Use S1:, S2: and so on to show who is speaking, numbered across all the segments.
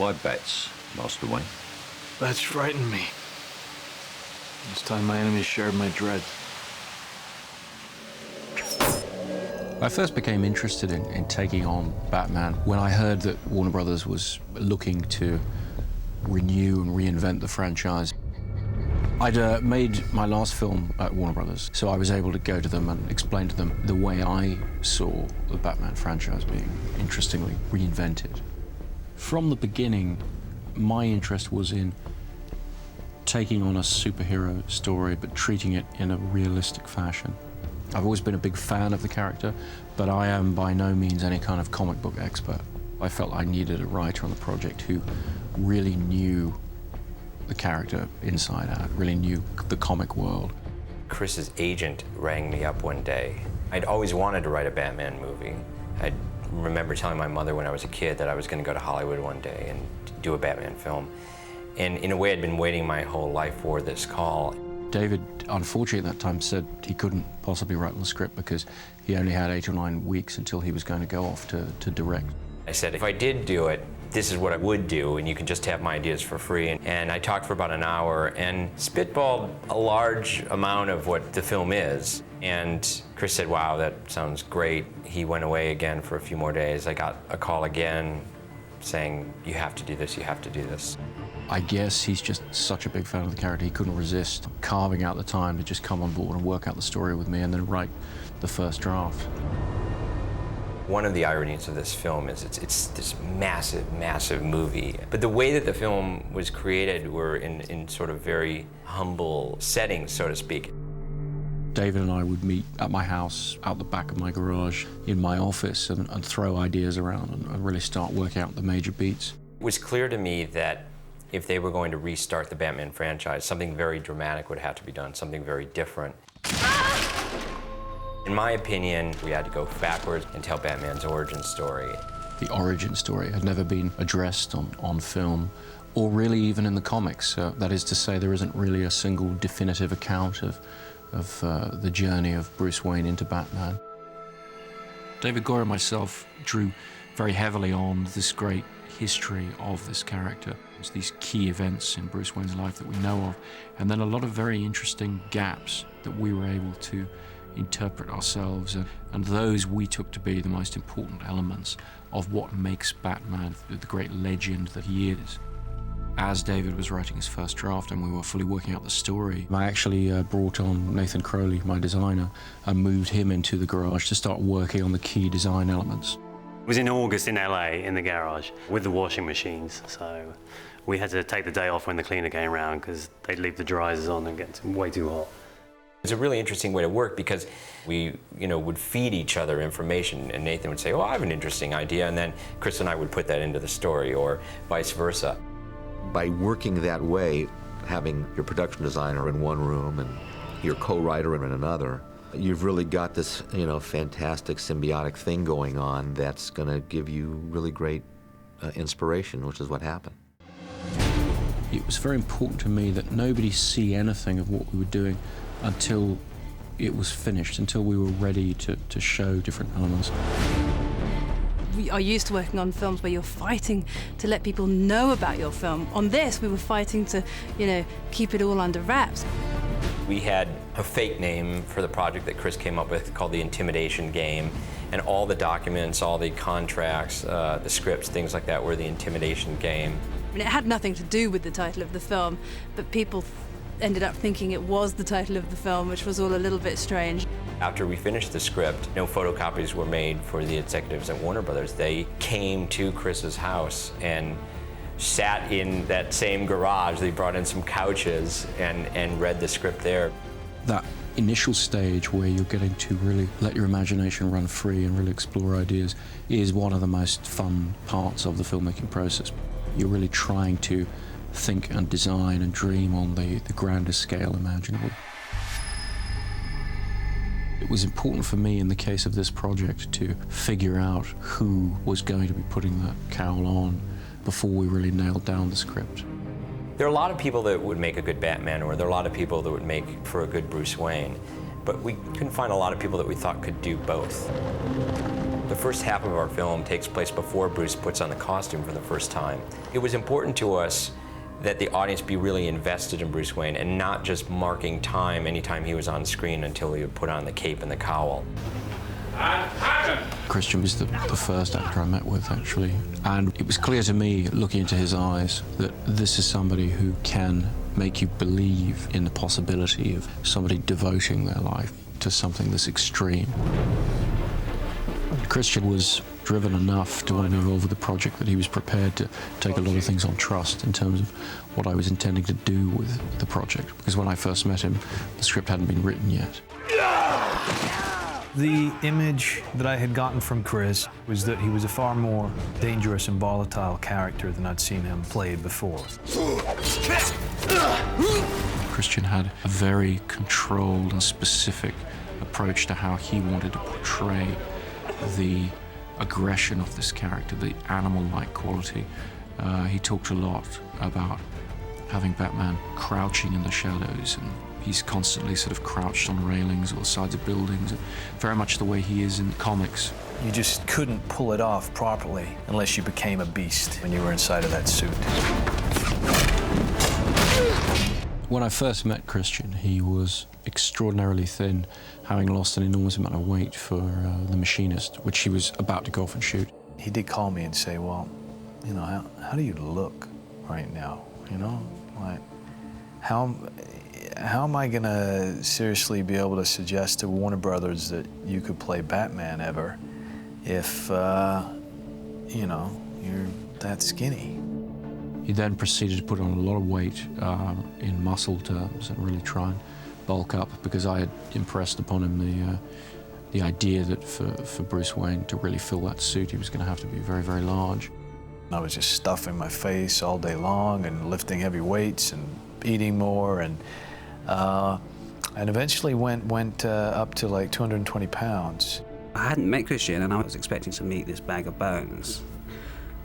S1: Why bats, Master Wayne?
S2: Bats frighten me. It's time my enemies shared my dread.
S3: I first became interested in taking on Batman when I heard that Warner Brothers was looking to renew and reinvent the franchise. I'd made my last film at Warner Brothers, so I was able to go to them and explain to them the way I saw the Batman franchise being interestingly reinvented. From the beginning, my interest was in taking on a superhero story but treating it in a realistic fashion. I've always been a big fan of the character, but I am by no means any kind of comic book expert. I felt I needed a writer on the project who really knew the character inside out, really knew the comic world.
S4: Chris's agent rang me up one day. I'd always wanted to write a Batman movie. I remember telling my mother when I was a kid that I was going to go to Hollywood one day and do a Batman film. And in a way, I'd been waiting my whole life for this call.
S3: David, unfortunately at that time, said he couldn't possibly write the script because he only had 8 or 9 weeks until he was going to go off to direct.
S4: I said, if I did do it, this is what I would do, and you can just have my ideas for free. And I talked for about an hour and spitballed a large amount of what the film is. And Chris said, wow, that sounds great. He went away again for a few more days. I got a call again saying, you have to do this, you have to do this.
S3: I guess he's just such a big fan of the character, he couldn't resist carving out the time to just come on board and work out the story with me and then write the first draft.
S4: One of the ironies of this film is it's this massive, massive movie. But the way that the film was created were in sort of very humble settings, so to speak.
S3: David and I would meet at my house, out the back of my garage, in my office, and throw ideas around and really start working out the major beats.
S4: It was clear to me that if they were going to restart the Batman franchise, something very dramatic would have to be done, something very different. In my opinion, we had to go backwards and tell Batman's origin story.
S3: The origin story had never been addressed on film, or really even in the comics. That is to say, there isn't really a single definitive account of the journey of Bruce Wayne into Batman. David Goyer and myself drew very heavily on this great history of this character. It's these key events in Bruce Wayne's life that we know of, and then a lot of very interesting gaps that we were able to interpret ourselves, and those we took to be the most important elements of what makes Batman the great legend that he is. As David was writing his first draft and we were fully working out the story, I actually brought on Nathan Crowley, my designer, and moved him into the garage to start working on the key design elements.
S5: It was in August in LA, in the garage, with the washing machines, so we had to take the day off when the cleaner came around because they'd leave the dryers on and get way too hot.
S4: It's a really interesting way to work because we, would feed each other information, and Nathan would say, oh, I have an interesting idea, and then Chris and I would put that into the story, or vice versa.
S6: By working that way, having your production designer in one room and your co-writer in another, you've really got this, fantastic symbiotic thing going on that's going to give you really great inspiration, which is what happened.
S3: It was very important to me that nobody see anything of what we were doing until it was finished, until we were ready to show different elements.
S7: We are used to working on films where you're fighting to let people know about your film. On this, we were fighting to, keep it all under wraps.
S4: We had a fake name for the project that Chris came up with called the Intimidation Game, and all the documents, all the contracts, the scripts, things like that were the Intimidation Game.
S7: It had nothing to do with the title of the film, but people ended up thinking it was the title of the film, which was all a little bit strange.
S4: After we finished the script, no photocopies were made for the executives at Warner Brothers. They came to Chris's house and sat in that same garage. They brought in some couches and read the script there.
S3: That initial stage where you're getting to really let your imagination run free and really explore ideas is one of the most fun parts of the filmmaking process. You're really trying to think and design and dream on the grandest scale imaginable. It was important for me in the case of this project to figure out who was going to be putting that cowl on before we really nailed down the script.
S4: There are a lot of people that would make a good Batman, or there are a lot of people that would make for a good Bruce Wayne, but we couldn't find a lot of people that we thought could do both. The first half of our film takes place before Bruce puts on the costume for the first time. It was important to us that the audience be really invested in Bruce Wayne and not just marking time anytime he was on screen until he would put on the cape and the cowl.
S3: Christian was the first actor I met with, actually. And it was clear to me, looking into his eyes, that this is somebody who can make you believe in the possibility of somebody devoting their life to something this extreme. Christian was driven enough to want to be involved with the project that he was prepared to take a lot of things on trust in terms of what I was intending to do with the project. Because when I first met him, the script hadn't been written yet.
S2: The image that I had gotten from Chris was that he was a far more dangerous and volatile character than I'd seen him played before.
S3: Christian had a very controlled and specific approach to how he wanted to portray the aggression of this character, the animal-like quality. He talked a lot about having Batman crouching in the shadows, and he's constantly sort of crouched on railings or the sides of buildings, very much the way he is in the comics.
S2: You just couldn't pull it off properly unless you became a beast when you were inside of that suit.
S3: When I first met Christian, he was extraordinarily thin, having lost an enormous amount of weight for The Machinist, which he was about to go off and shoot.
S2: He did call me and say, well, you know, how do you look right now? You know, like, how am I gonna seriously be able to suggest to Warner Brothers that you could play Batman ever if, you know, you're that skinny?
S3: He then proceeded to put on a lot of weight in muscle terms and really try and bulk up, because I had impressed upon him the idea that for Bruce Wayne to really fill that suit, he was going to have to be very, very large.
S2: I was just stuffing my face all day long and lifting heavy weights and eating more, and eventually went up to like 220 pounds.
S8: I hadn't met Christian, and I was expecting to meet this bag of bones.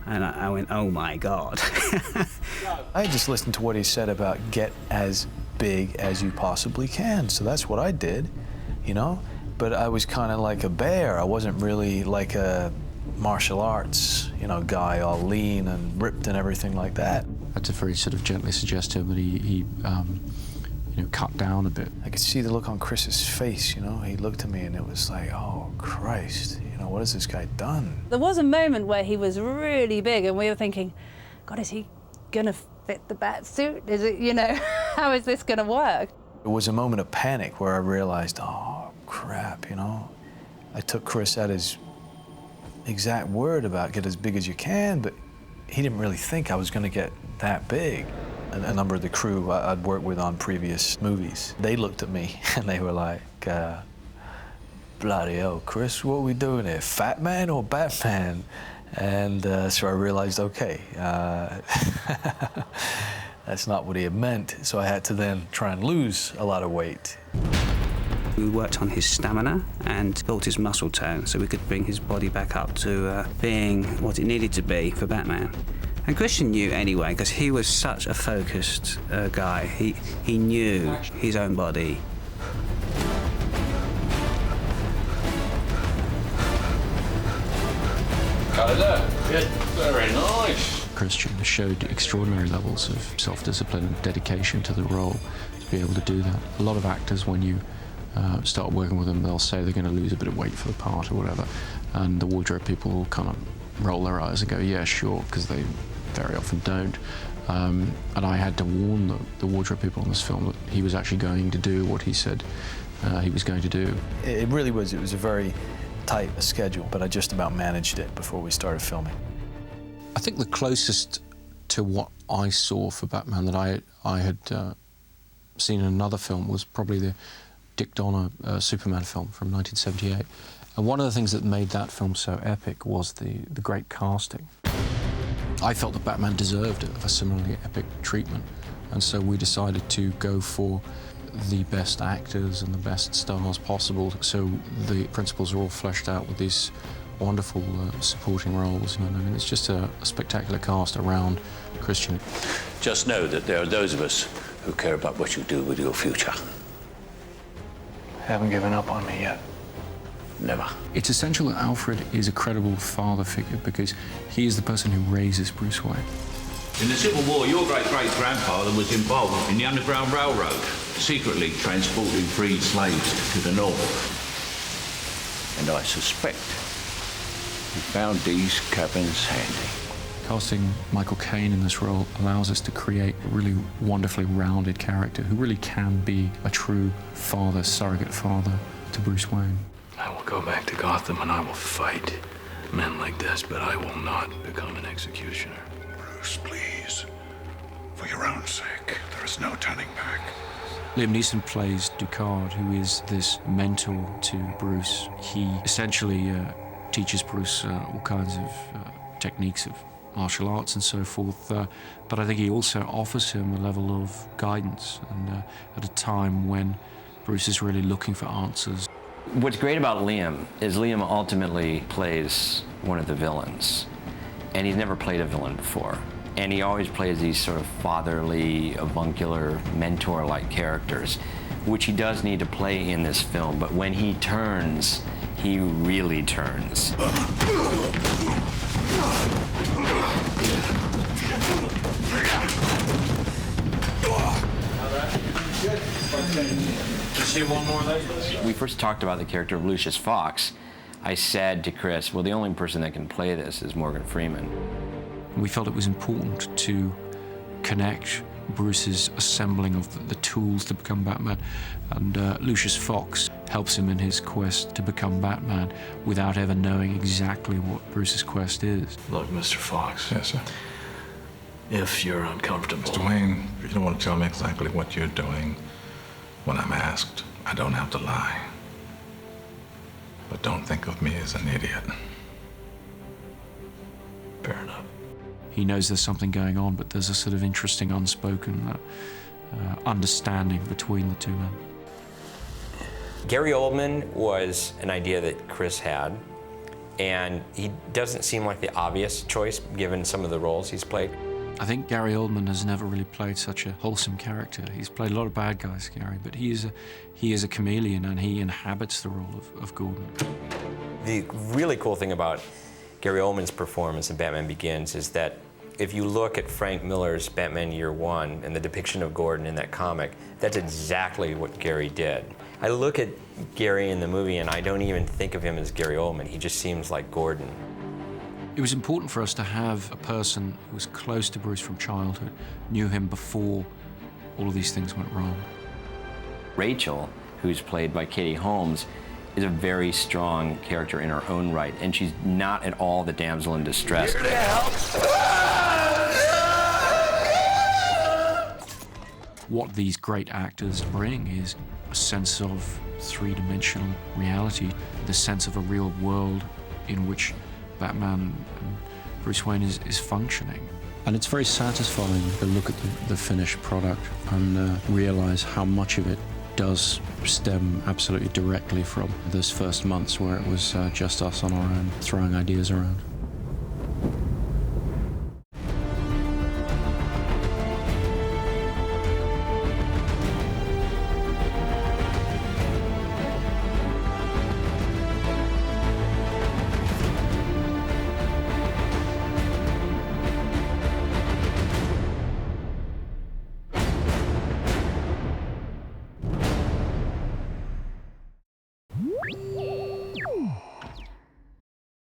S8: And I went, oh my God.
S2: I just listened to what he said about get as big as you possibly can. So that's what I did, you know? But I was kind of like a bear. I wasn't really like a martial arts, you know, guy all lean and ripped and everything like that.
S3: I had to very sort of gently suggest to him that he you know, cut down a bit.
S2: I could see the look on Chris's face, you know? He looked at me and it was like, oh, Christ, you know, what has this guy done?
S7: There was a moment where he was really big and we were thinking, God, is he gonna fit the bat suit? Is it, you know, how is this gonna work?
S2: It was a moment of panic where I realized, oh, crap, you know? I took Chris at his exact word about get as big as you can, but he didn't really think I was gonna get that big. A number of the crew I'd worked with on previous movies, they looked at me and they were like, bloody hell, Chris, what are we doing here? Fat Man or Batman? And so I realized, okay, that's not what he had meant. So I had to then try and lose a lot of weight.
S8: We worked on his stamina and built his muscle tone so we could bring his body back up to being what it needed to be for Batman. And Christian knew anyway, because he was such a focused guy. He knew his own body.
S9: Very nice.
S3: Christian showed extraordinary levels of self-discipline and dedication to the role to be able to do that. A lot of actors, when you start working with them, they'll say they're going to lose a bit of weight for the part or whatever, and the wardrobe people will kind of roll their eyes and go, yeah, sure, because they very often don't. And I had to warn the wardrobe people on this film that he was actually going to do what he said he was going to do.
S2: It really was. It was a very tight schedule, but I just about managed it before we started filming.
S3: I think the closest to what I saw for Batman that I had seen in another film was probably the Dick Donner Superman film from 1978. And one of the things that made that film so epic was the great casting. I felt that Batman deserved a similarly epic treatment, and so we decided to go for the best actors and the best stars possible, so the principals are all fleshed out with these wonderful supporting roles. You know, I mean, it's just a spectacular cast around Christian.
S9: Just know that there are those of us who care about what you do with your future.
S2: Haven't given up on me yet.
S9: Never.
S3: It's essential that Alfred is a credible father figure because he is the person who raises Bruce Wayne.
S9: In the Civil War, your great-great-grandfather was involved in the Underground Railroad, secretly transporting freed slaves to the north. And I suspect he found these cabins handy.
S3: Casting Michael Caine in this role allows us to create a really wonderfully rounded character who really can be a true father, surrogate father to Bruce Wayne.
S2: I will go back to Gotham and I will fight men like this, but I will not become an executioner.
S10: Bruce, please. For your own sake, there is no turning back.
S3: Liam Neeson plays Ducard, who is this mentor to Bruce. He essentially teaches Bruce all kinds of techniques of martial arts and so forth, but I think he also offers him a level of guidance, and at a time when Bruce is really looking for answers.
S4: What's great about Liam is Liam ultimately plays one of the villains, and he's never played a villain before. And he always plays these sort of fatherly, avuncular, mentor-like characters, which he does need to play in this film, but when he turns, he really turns. We first talked about the character of Lucius Fox. I said to Chris, well, the only person that can play this is Morgan Freeman.
S3: We felt it was important to connect Bruce's assembling of the tools to become Batman, and Lucius Fox helps him in his quest to become Batman without ever knowing exactly what Bruce's quest is.
S2: Look, Mr. Fox.
S10: Yes, sir.
S2: If you're uncomfortable...
S10: Mr. Wayne, if you don't want to tell me exactly what you're doing when I'm asked, I don't have to lie. But don't think of me as an idiot.
S2: Fair enough.
S3: He knows there's something going on, but there's a sort of interesting unspoken understanding between the two men.
S4: Gary Oldman was an idea that Chris had, and he doesn't seem like the obvious choice given some of the roles he's played.
S3: I think Gary Oldman has never really played such a wholesome character. He's played a lot of bad guys, Gary, but he is a chameleon, and he inhabits the role of Gordon.
S4: The really cool thing about Gary Oldman's performance in Batman Begins is that if you look at Frank Miller's Batman Year One and the depiction of Gordon in that comic, that's exactly what Gary did. I look at Gary in the movie and I don't even think of him as Gary Oldman. He just seems like Gordon.
S3: It was important for us to have a person who was close to Bruce from childhood, knew him before all of these things went wrong.
S4: Rachel, who's played by Katie Holmes, is a very strong character in her own right, and she's not at all the damsel in distress.
S9: Here to help.
S3: What these great actors bring is a sense of three-dimensional reality, the sense of a real world in which Batman and Bruce Wayne is functioning. And it's very satisfying to look at the finished product and realize how much of it does stem absolutely directly from those first months where it was just us on our own throwing ideas around.